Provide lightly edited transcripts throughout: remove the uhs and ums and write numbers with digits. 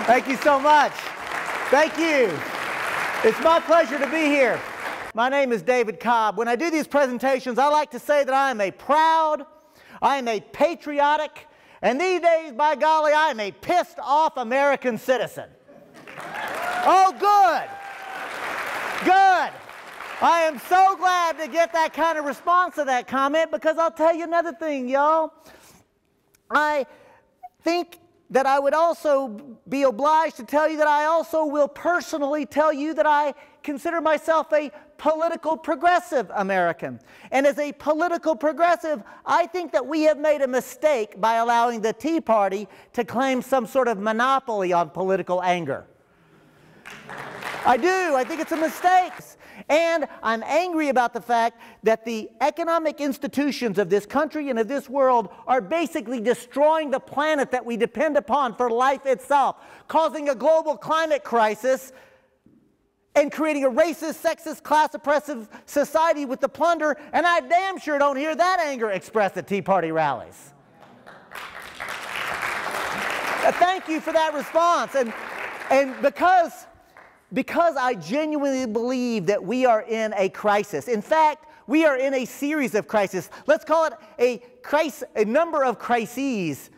Thank you so much. Thank you. It's my pleasure to be here. My name is David Cobb. When I do these presentations, I like to say that I am a proud, I am a patriotic, and these days, by golly, I am a pissed off American citizen. Oh, good. Good. I am so glad to get that kind of response to that comment, because I'll tell you another thing, y'all. I think that I would also be obliged to tell you that I also will personally tell you that I consider myself a political progressive American. And as a political progressive, I think that we have made a mistake by allowing the Tea Party to claim some sort of monopoly on political anger. I do. I think it's a mistake. And I'm angry about the fact that the economic institutions of this country and of this world are basically destroying the planet that we depend upon for life itself, causing a global climate crisis and creating a racist, sexist, class-oppressive society with the plunder, and I damn sure don't hear that anger expressed at Tea Party rallies. Thank you for that response. And because I genuinely believe that we are in a crisis. In fact, we are in a series of crises. Let's call it a number of crises.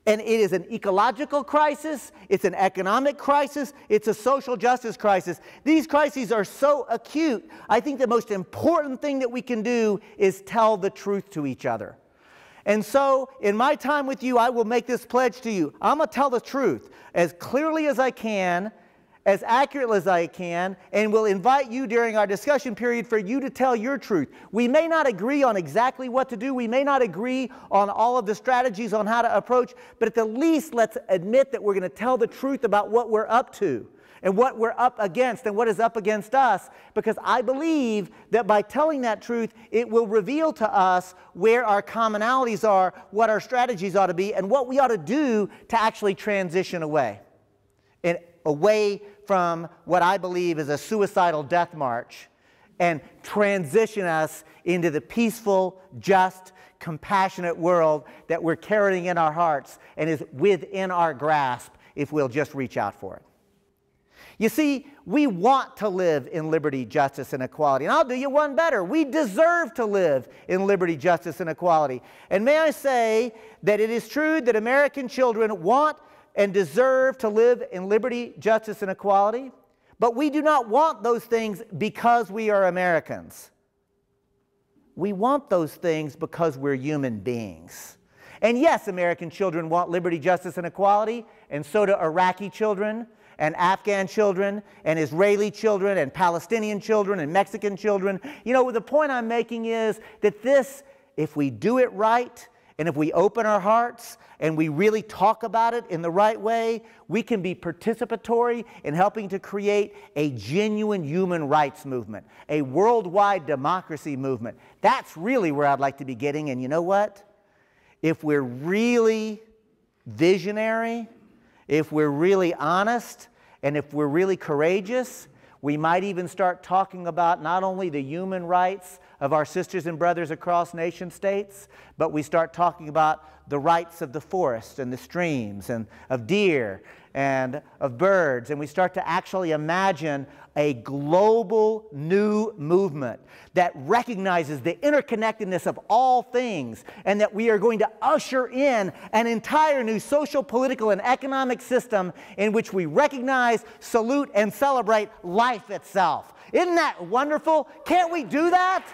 And it is an ecological crisis, it's an economic crisis, it's a social justice crisis. These crises are so acute, I think the most important thing that we can do is tell the truth to each other. And so, in my time with you, I will make this pledge to you. I'm going to tell the truth as clearly as I can, as accurately as I can, and will invite you during our discussion period for you to tell your truth. We may not agree on exactly what to do. We may not agree on all of the strategies on how to approach, but at the least let's admit that we're going to tell the truth about what we're up to and what we're up against and what is up against us, because I believe that by telling that truth, it will reveal to us where our commonalities are, what our strategies ought to be, and what we ought to do to actually transition away from what I believe is a suicidal death march and transition us into the peaceful, just, compassionate world that we're carrying in our hearts and is within our grasp if we'll just reach out for it. You see, we want to live in liberty, justice, and equality. And I'll do you one better. We deserve to live in liberty, justice, and equality. And may I say that it is true that American children want and deserve to live in liberty, justice, and equality, but we do not want those things because we are Americans. We want those things because we're human beings. And yes, American children want liberty, justice, and equality, and so do Iraqi children, and Afghan children, and Israeli children, and Palestinian children, and Mexican children. You know, the point I'm making is that this, if we do it right, and if we open our hearts and we really talk about it in the right way, we can be participatory in helping to create a genuine human rights movement, a worldwide democracy movement. That's really where I'd like to be getting. And you know what? If we're really visionary, if we're really honest, and if we're really courageous, we might even start talking about not only the human rights of our sisters and brothers across nation states, but we start talking about the rights of the forest and the streams and of deer and of birds. And we start to actually imagine a global new movement that recognizes the interconnectedness of all things, and that we are going to usher in an entire new social, political, and economic system in which we recognize, salute, and celebrate life itself. Isn't that wonderful? Can't we do that?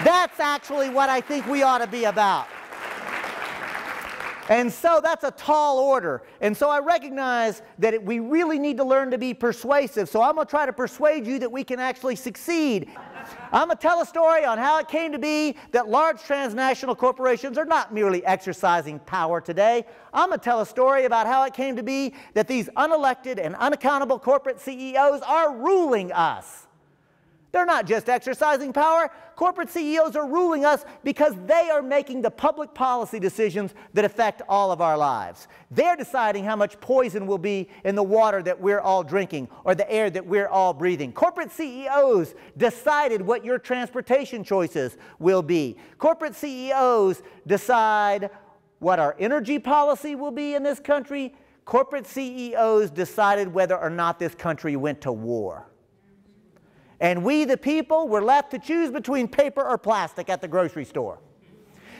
That's actually what I think we ought to be about. And so that's a tall order. And so I recognize that we really need to learn to be persuasive. So I'm going to try to persuade you that we can actually succeed. I'm going to tell a story on how it came to be that large transnational corporations are not merely exercising power today. I'm going to tell a story about how it came to be that these unelected and unaccountable corporate CEOs are ruling us. They're not just exercising power. Corporate CEOs are ruling us because they are making the public policy decisions that affect all of our lives. They're deciding how much poison will be in the water that we're all drinking or the air that we're all breathing. Corporate CEOs decided what your transportation choices will be. Corporate CEOs decide what our energy policy will be in this country. corporate CEOs decided whether or not this country went to war. And we, the people, were left to choose between paper or plastic at the grocery store.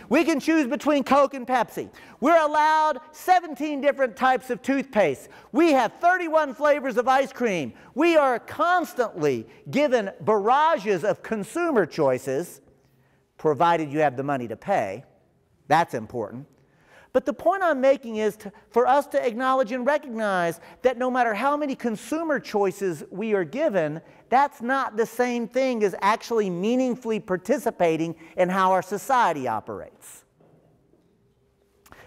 We can choose between Coke and Pepsi. We're allowed 17 different types of toothpaste. We have 31 flavors of ice cream. We are constantly given barrages of consumer choices, provided you have the money to pay. That's important. But the point I'm making is for us to acknowledge and recognize that no matter how many consumer choices we are given, that's not the same thing as actually meaningfully participating in how our society operates.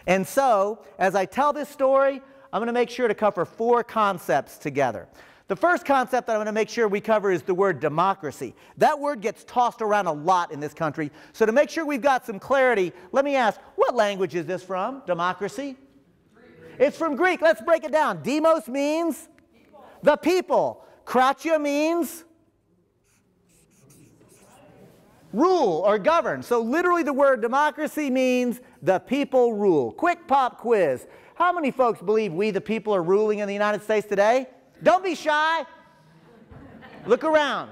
And so, as I tell this story, I'm going to make sure to cover 4 concepts together. The first concept that I'm going to make sure we cover is the word democracy. That word gets tossed around a lot in this country. So to make sure we've got some clarity, let me ask, what language is this from, democracy? Greek. It's from Greek. Let's break it down. Demos means people. The people. Kratia means rule or govern. So literally the word democracy means the people rule. Quick pop quiz. How many folks believe we the people are ruling in the United States today? Don't be shy. Look around.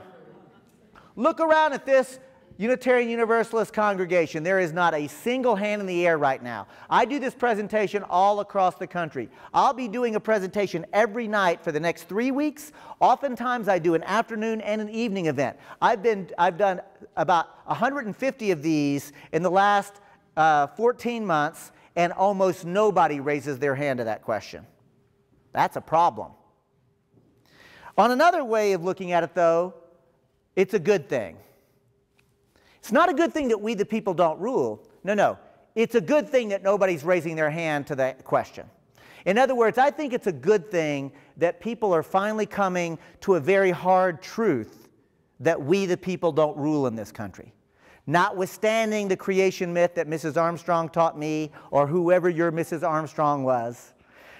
Look around at this Unitarian Universalist congregation. There is not a single hand in the air right now. I do this presentation all across the country. I'll be doing a presentation every night for the next 3 weeks. Oftentimes I do an afternoon and an evening event. I've done about 150 of these in the last 14 months, and almost nobody raises their hand to that question. That's a problem. On another way of looking at it, though, it's a good thing. It's not a good thing that we the people don't rule. No. It's a good thing that nobody's raising their hand to that question. In other words, I think it's a good thing that people are finally coming to a very hard truth that we the people don't rule in this country. Notwithstanding the creation myth that Mrs. Armstrong taught me, or whoever your Mrs. Armstrong was,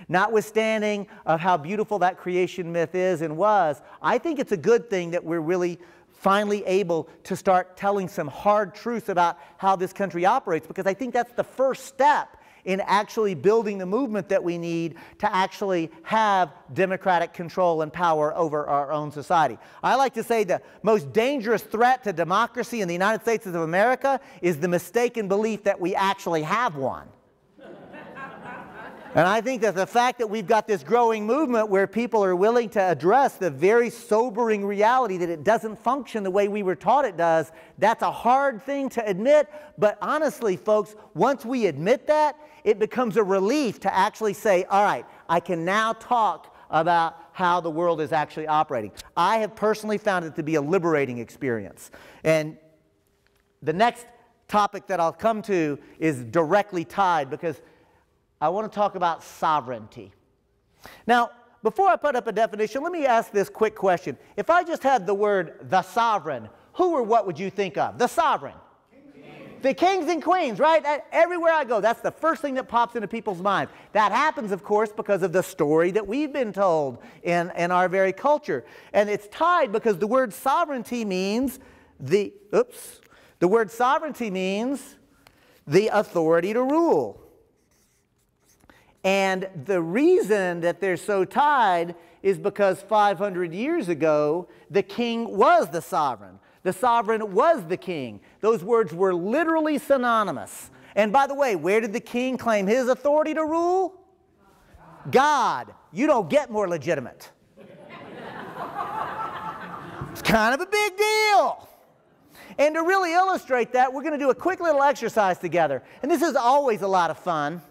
notwithstanding of how beautiful that creation myth is and was, I think it's a good thing that we're really finally able to start telling some hard truths about how this country operates, because I think that's the first step in actually building the movement that we need to actually have democratic control and power over our own society. I like to say the most dangerous threat to democracy in the United States of America is the mistaken belief that we actually have one. And I think that the fact that we've got this growing movement where people are willing to address the very sobering reality that it doesn't function the way we were taught it does, that's a hard thing to admit. But honestly, folks, once we admit that, it becomes a relief to actually say, all right, I can now talk about how the world is actually operating. I have personally found it to be a liberating experience. And the next topic that I'll come to is directly tied, because I want to talk about sovereignty. Now, before I put up a definition, let me ask this quick question. If I just had the word the sovereign, who or what would you think of? The sovereign. Kings. The kings and queens, right? Everywhere I go, that's the first thing that pops into people's minds. That happens, of course, because of the story that we've been told in our very culture. And it's tied because the word sovereignty means the authority to rule. And the reason that they're so tied is because 500 years ago, the king was the sovereign. The sovereign was the king. Those words were literally synonymous. And by the way, where did the king claim his authority to rule? God. You don't get more legitimate. It's kind of a big deal. And to really illustrate that, we're going to do a quick little exercise together. And this is always a lot of fun.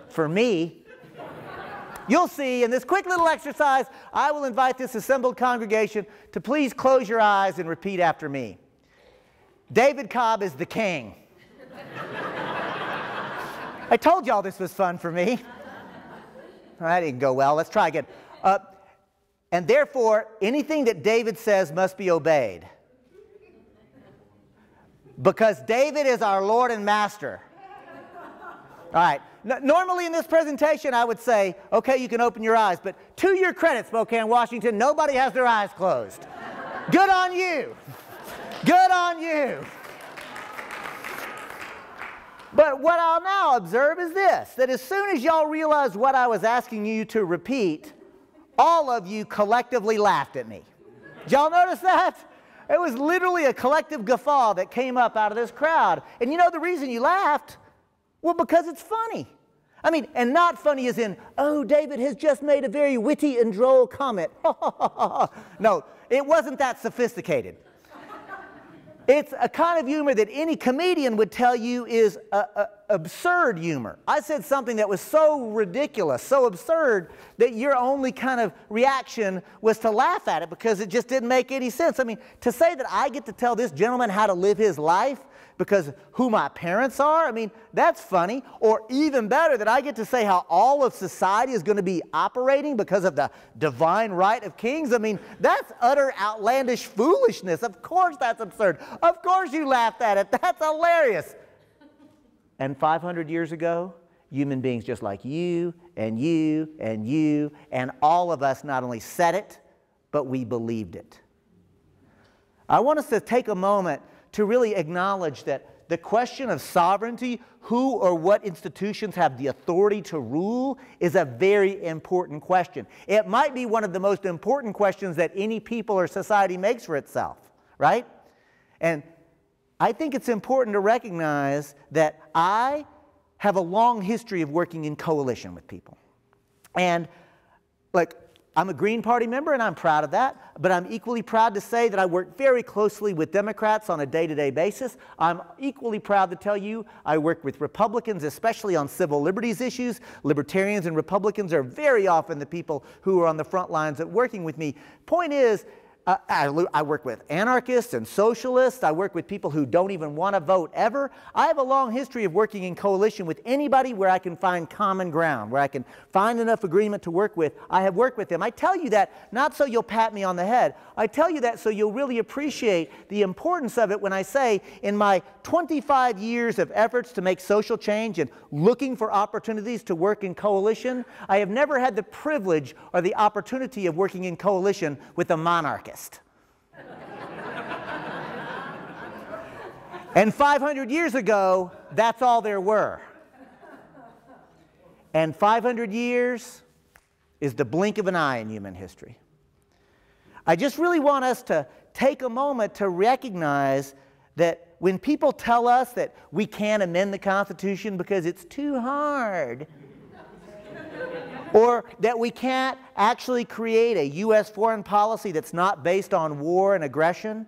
For me. You'll see in this quick little exercise, I will invite this assembled congregation to please close your eyes and repeat after me. David Cobb is the king. I told y'all this was fun for me. That didn't go well. Let's try again. And therefore, anything that David says must be obeyed. Because David is our Lord and Master. All right. Normally in this presentation, I would say, okay, you can open your eyes. But to your credit, Spokane, Washington, nobody has their eyes closed. Good on you. Good on you. But what I'll now observe is this, that as soon as y'all realized what I was asking you to repeat, all of you collectively laughed at me. Did y'all notice that? It was literally a collective guffaw that came up out of this crowd. And you know the reason you laughed? Well, because it's funny. I mean, and not funny as in, oh, David has just made a very witty and droll comment. No, it wasn't that sophisticated. It's a kind of humor that any comedian would tell you is absurd humor. I said something that was so ridiculous, so absurd, that your only kind of reaction was to laugh at it because it just didn't make any sense. I mean, to say that I get to tell this gentleman how to live his life because who my parents are, I mean, that's funny. Or even better, that I get to say how all of society is going to be operating because of the divine right of kings. I mean, that's utter outlandish foolishness. Of course that's absurd. Of course you laughed at it. That's hilarious. And 500 years ago, human beings just like you and you and you and all of us not only said it, but we believed it. I want us to take a moment to really acknowledge that the question of sovereignty, who or what institutions have the authority to rule, is a very important question. It might be one of the most important questions that any people or society makes for itself, right? And I think it's important to recognize that I have a long history of working in coalition with people. And like, I'm a Green Party member, and I'm proud of that, but I'm equally proud to say that I work very closely with Democrats on a day-to-day basis. I'm equally proud to tell you I work with Republicans, especially on civil liberties issues. Libertarians and Republicans are very often the people who are on the front lines of working with me. Point is, I work with anarchists and socialists. I work with people who don't even want to vote ever. I have a long history of working in coalition with anybody where I can find common ground, where I can find enough agreement to work with. I have worked with them. I tell you that not so you'll pat me on the head. I tell you that so you'll really appreciate the importance of it when I say in my 25 years of efforts to make social change and looking for opportunities to work in coalition, I have never had the privilege or the opportunity of working in coalition with a monarchist. And 500 years ago, that's all there were. And 500 years is the blink of an eye in human history. I just really want us to take a moment to recognize that when people tell us that we can't amend the Constitution because it's too hard, or that we can't actually create a U.S. foreign policy that's not based on war and aggression,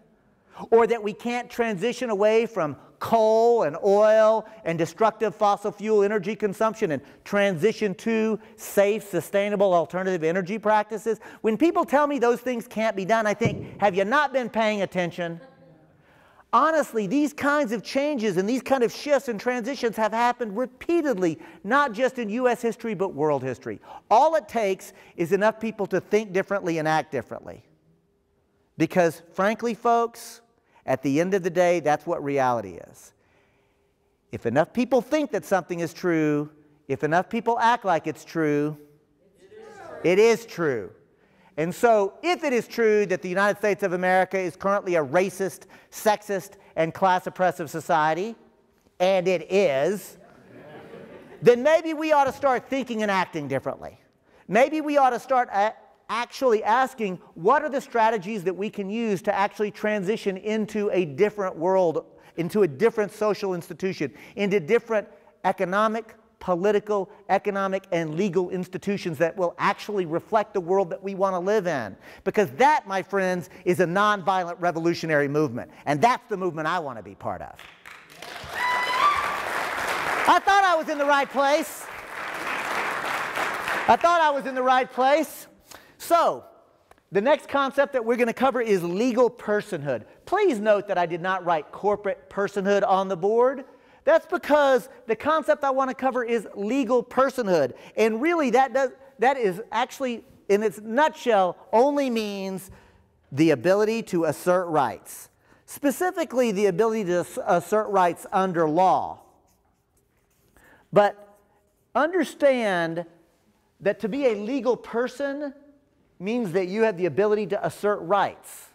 or that we can't transition away from coal and oil and destructive fossil fuel energy consumption and transition to safe, sustainable alternative energy practices. When people tell me those things can't be done, I think, have you not been paying attention? Honestly, these kinds of changes and these kind of shifts and transitions have happened repeatedly, not just in U.S. history, but world history. All it takes is enough people to think differently and act differently. Because, frankly, folks, at the end of the day, that's what reality is. If enough people think that something is true, if enough people act like it's true, it is true. And so, if it is true that the United States of America is currently a racist, sexist, and class-oppressive society, and it is, then maybe we ought to start thinking and acting differently. Maybe we ought to start actually asking, what are the strategies that we can use to actually transition into a different world, into a different social institution, into different economic, political, economic, and legal institutions that will actually reflect the world that we want to live in. Because that, my friends, is a nonviolent revolutionary movement. And that's the movement I want to be part of. I thought I was in the right place. I thought I was in the right place. So, the next concept that we're going to cover is legal personhood. Please note that I did not write corporate personhood on the board. That's because the concept I want to cover is legal personhood. And really that is actually, in its nutshell, only means the ability to assert rights. Specifically, the ability to assert rights under law. But understand that to be a legal person means that you have the ability to assert rights.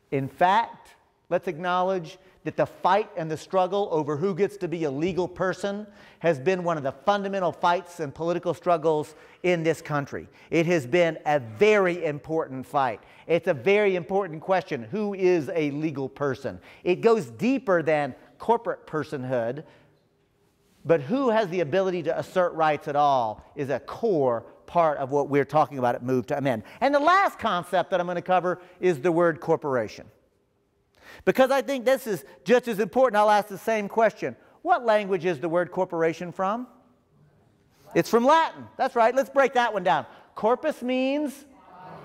In fact, let's acknowledge that the fight and the struggle over who gets to be a legal person has been one of the fundamental fights and political struggles in this country. It has been a very important fight. It's a very important question. Who is a legal person? It goes deeper than corporate personhood, but who has the ability to assert rights at all is a core part of what we're talking about at Move to Amend. And the last concept that I'm going to cover is the word corporation. Because I think this is just as important, I'll ask the same question. What language is the word corporation from? It's from Latin. That's right. Let's break that one down. Corpus means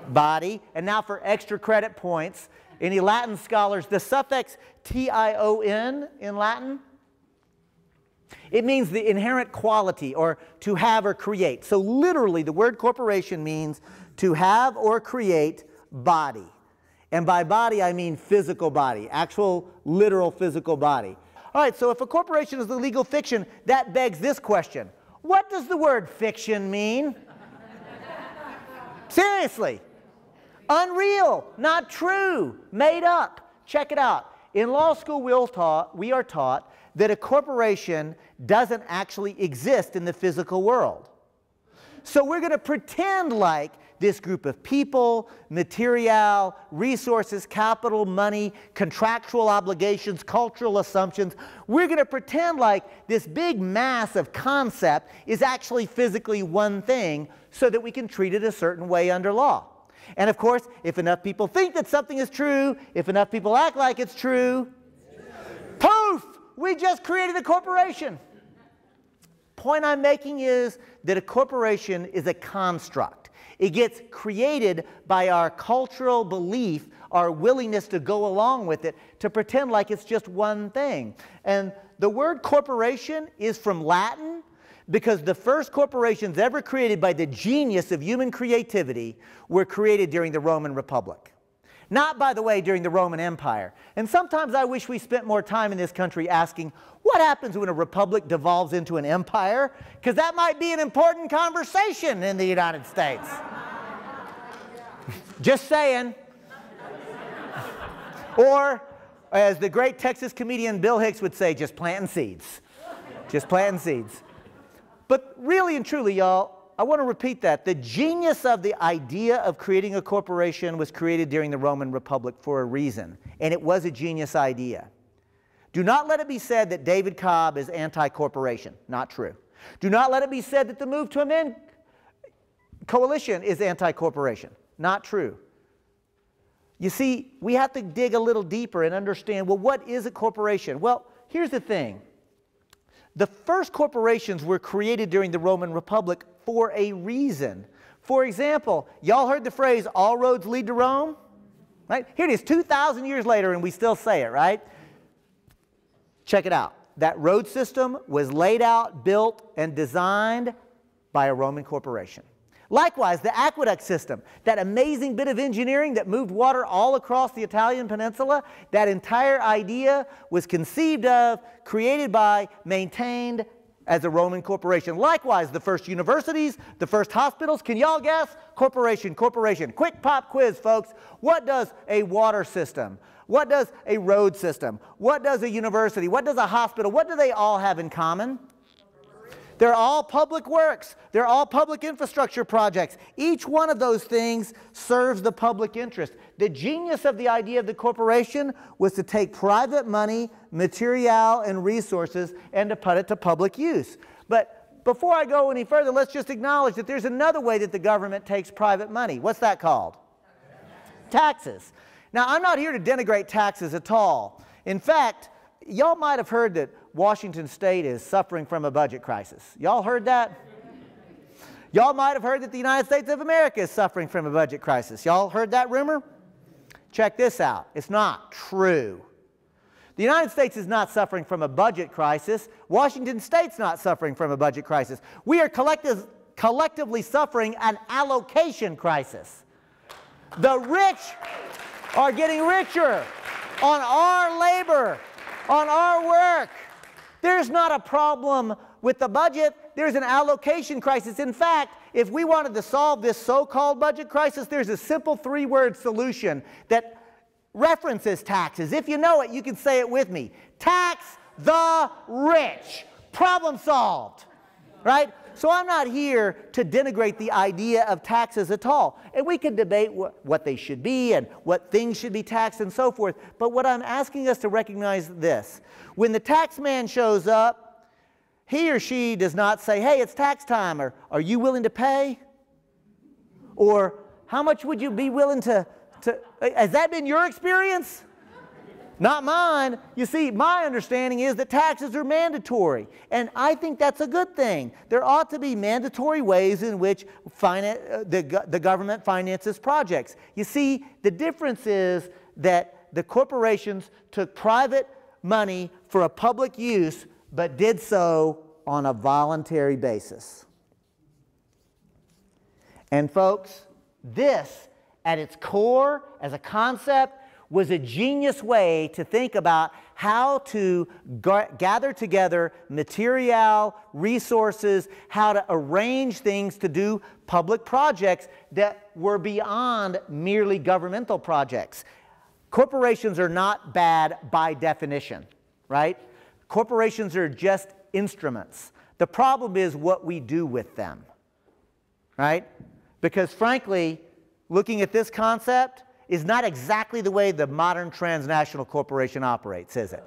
body. And now for extra credit points, any Latin scholars, the suffix tion in Latin, it means the inherent quality or to have or create. So literally the word corporation means to have or create body. And by body, I mean physical body, actual, literal physical body. All right, so if a corporation is a legal fiction, that begs this question. What does the word fiction mean? Seriously. Unreal, not true, made up. Check it out. In law school, we are taught that a corporation doesn't actually exist in the physical world. So we're going to pretend like this group of people, material, resources, capital, money, contractual obligations, cultural assumptions, we're going to pretend like this big mass of concept is actually physically one thing so that we can treat it a certain way under law. And of course, if enough people think that something is true, if enough people act like it's true, poof! We just created a corporation. Point I'm making is that a corporation is a construct. It gets created by our cultural belief, our willingness to go along with it, to pretend like it's just one thing. And the word corporation is from Latin because the first corporations ever created by the genius of human creativity were created during the Roman Republic. Not, by the way, during the Roman Empire. And sometimes I wish we spent more time in this country asking, what happens when a republic devolves into an empire? Because that might be an important conversation in the United States. Just saying. Or, as the great Texas comedian Bill Hicks would say, just planting seeds. Just planting seeds. But really and truly, y'all, I want to repeat that. The genius of the idea of creating a corporation was created during the Roman Republic for a reason, and it was a genius idea. Do not let it be said that David Cobb is anti-corporation. Not true. Do not let it be said that the Move to Amend coalition is anti-corporation. Not true. You see, we have to dig a little deeper and understand, well, what is a corporation? Well, here's the thing. The first corporations were created during the Roman Republic for a reason. For example, y'all heard the phrase, all roads lead to Rome? Right? Here it is, 2,000 years later, and we still say it, right? Check it out. That road system was laid out, built, and designed by a Roman corporation. Likewise, the aqueduct system, that amazing bit of engineering that moved water all across the Italian peninsula, that entire idea was conceived of, created by, maintained as a Roman corporation. Likewise, the first universities, the first hospitals, can y'all guess? Corporation, corporation. Quick pop quiz, folks. What does a water system? What does a road system? What does a university? What does a hospital? What do they all have in common? They're all public works. They're all public infrastructure projects. Each one of those things serves the public interest. The genius of the idea of the corporation was to take private money, material, and resources and to put it to public use. But before I go any further, let's just acknowledge that there's another way that the government takes private money. What's that called? Taxes. Now, I'm not here to denigrate taxes at all. In fact, y'all might have heard that Washington State is suffering from a budget crisis. Y'all heard that? Y'all might have heard that the United States of America is suffering from a budget crisis. Y'all heard that rumor? Check this out. It's not true. The United States is not suffering from a budget crisis. Washington State's not suffering from a budget crisis. We are collectively suffering an allocation crisis. The rich are getting richer on our labor, on our work. There's not a problem with the budget. There's an allocation crisis. In fact, if we wanted to solve this so-called budget crisis, there's a simple three-word solution that references taxes. If you know it, you can say it with me. Tax the rich. Problem solved. Right? So I'm not here to denigrate the idea of taxes at all. And we can debate what they should be and what things should be taxed and so forth. But what I'm asking us to recognize this. When the tax man shows up, he or she does not say, hey, it's tax time, or are you willing to pay? Or how much would you be willing to has that been your experience? Not mine. You see, my understanding is that taxes are mandatory, and I think that's a good thing. There ought to be mandatory ways in which the government finances projects. You see, the difference is that the corporations took private money for a public use, but did so on a voluntary basis. And folks, this, at its core, as a concept, was a genius way to think about how to gather together material, resources, how to arrange things to do public projects that were beyond merely governmental projects. Corporations are not bad by definition, right? Corporations are just instruments. The problem is what we do with them, right? Because frankly, looking at this concept is not exactly the way the modern transnational corporation operates, is it?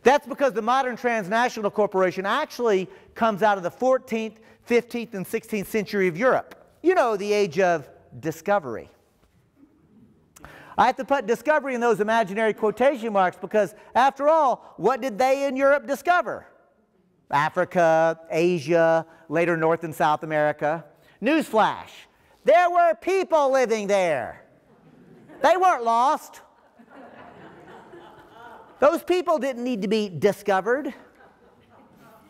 That's because the modern transnational corporation actually comes out of the 14th, 15th, and 16th century of Europe. You know, the age of discovery. I have to put discovery in those imaginary quotation marks because, after all, what did they in Europe discover? Africa, Asia, later North and South America. Newsflash, there were people living there. They weren't lost. Those people didn't need to be discovered.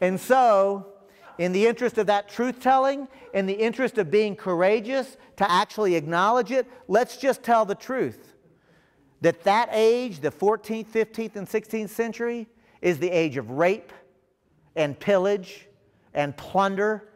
And so, in the interest of that truth-telling, in the interest of being courageous to actually acknowledge it, let's just tell the truth. That age, the 14th, 15th, and 16th century, is the age of rape and pillage and plunder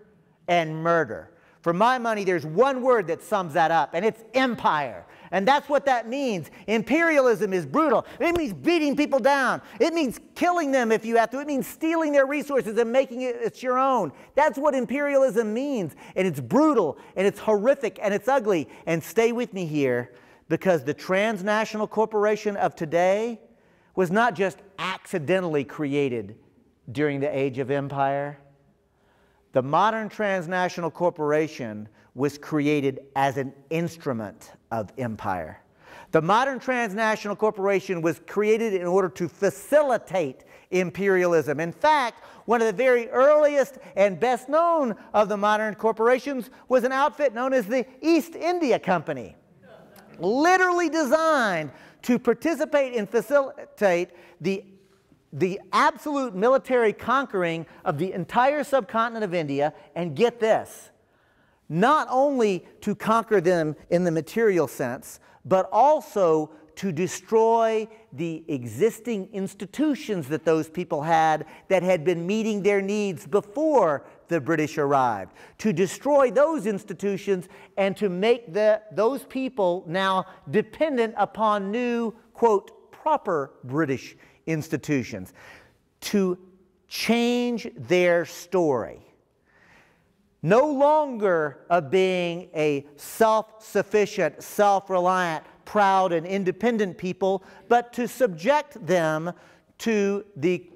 and murder. For my money, there's one word that sums that up, and it's empire. And that's what that means. Imperialism is brutal. It means beating people down. It means killing them if you have to. It means stealing their resources and making it's your own. That's what imperialism means. And it's brutal, and it's horrific, and it's ugly. And stay with me here, because the transnational corporation of today was not just accidentally created during the age of empire. The modern transnational corporation was created as an instrument of empire. The modern transnational corporation was created in order to facilitate imperialism. In fact, one of the very earliest and best known of the modern corporations was an outfit known as the East India Company, literally designed to participate and facilitate the absolute military conquering of the entire subcontinent of India. And get this, not only to conquer them in the material sense, but also to destroy the existing institutions that those people had that had been meeting their needs before the British arrived. To destroy those institutions and to make those people now dependent upon new, quote, proper British institutions. To change their story. No longer of being a self-sufficient, self-reliant, proud, and independent people, but to subject them to the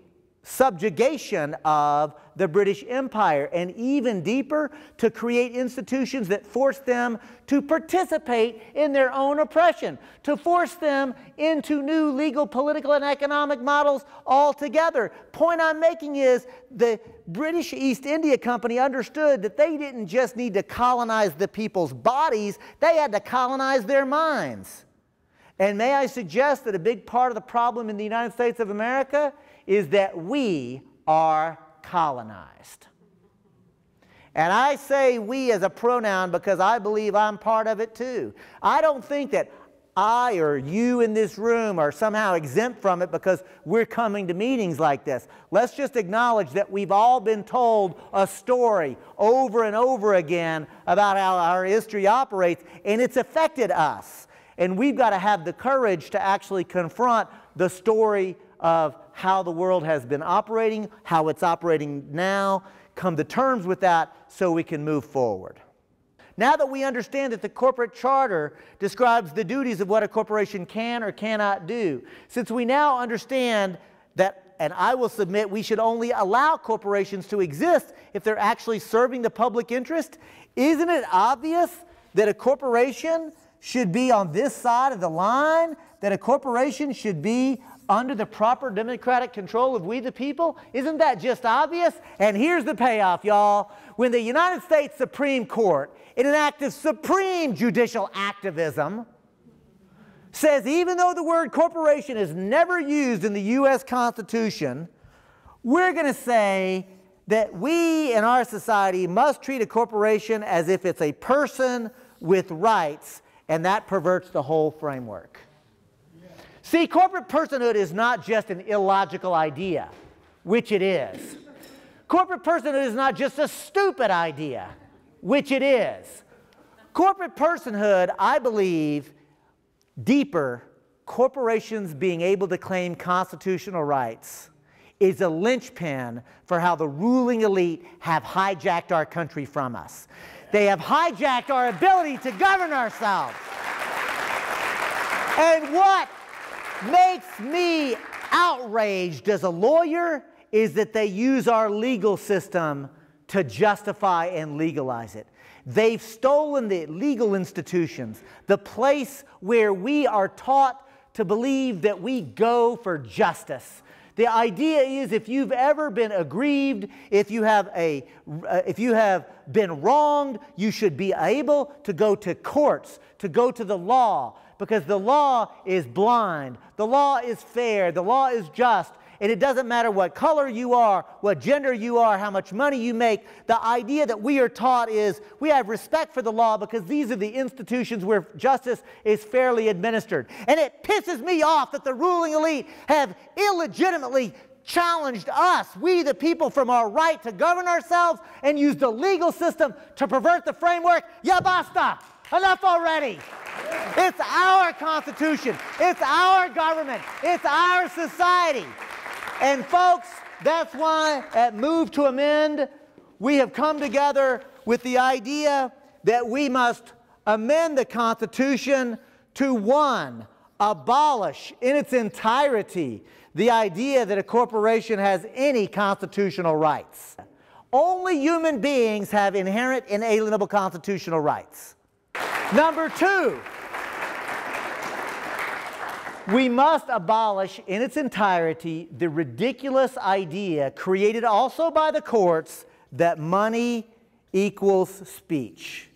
subjugation of the British Empire, and even deeper, to create institutions that force them to participate in their own oppression, to force them into new legal, political, and economic models altogether. Point I'm making is the British East India Company understood that they didn't just need to colonize the people's bodies, they had to colonize their minds. And may I suggest that a big part of the problem in the United States of America is that we are colonized. And I say we as a pronoun because I believe I'm part of it too. I don't think that I or you in this room are somehow exempt from it because we're coming to meetings like this. Let's just acknowledge that we've all been told a story over and over again about how our history operates, and it's affected us. And we've got to have the courage to actually confront the story of how the world has been operating, how it's operating now, come to terms with that so we can move forward. Now that we understand that the corporate charter describes the duties of what a corporation can or cannot do, since we now understand that, and I will submit, we should only allow corporations to exist if they're actually serving the public interest, isn't it obvious that a corporation should be on this side of the line, that a corporation should be under the proper democratic control of we the people? Isn't that just obvious? And here's the payoff, y'all. When the United States Supreme Court, in an act of supreme judicial activism, says even though the word corporation is never used in the U.S. Constitution, we're going to say that we in our society must treat a corporation as if it's a person with rights, and that perverts the whole framework. See, corporate personhood is not just an illogical idea, which it is. Corporate personhood is not just a stupid idea, which it is. Corporate personhood, I believe, deeper, corporations being able to claim constitutional rights is a linchpin for how the ruling elite have hijacked our country from us. They have hijacked our ability to govern ourselves. And what makes me outraged as a lawyer is that they use our legal system to justify and legalize it. They've stolen the legal institutions, the place where we are taught to believe that we go for justice. The idea is if you've ever been aggrieved, if you have been wronged, you should be able to go to courts, to go to the law, because the law is blind, the law is fair, the law is just, and it doesn't matter what color you are, what gender you are, how much money you make. The idea that we are taught is we have respect for the law because these are the institutions where justice is fairly administered. And it pisses me off that the ruling elite have illegitimately challenged us, we the people, from our right to govern ourselves and use the legal system to pervert the framework. Ya basta! Enough already! It's our Constitution. It's our government. It's our society. And folks, that's why at Move to Amend, we have come together with the idea that we must amend the Constitution to, one, abolish in its entirety the idea that a corporation has any constitutional rights. Only human beings have inherent inalienable constitutional rights. Number two, we must abolish in its entirety the ridiculous idea created also by the courts that money equals speech.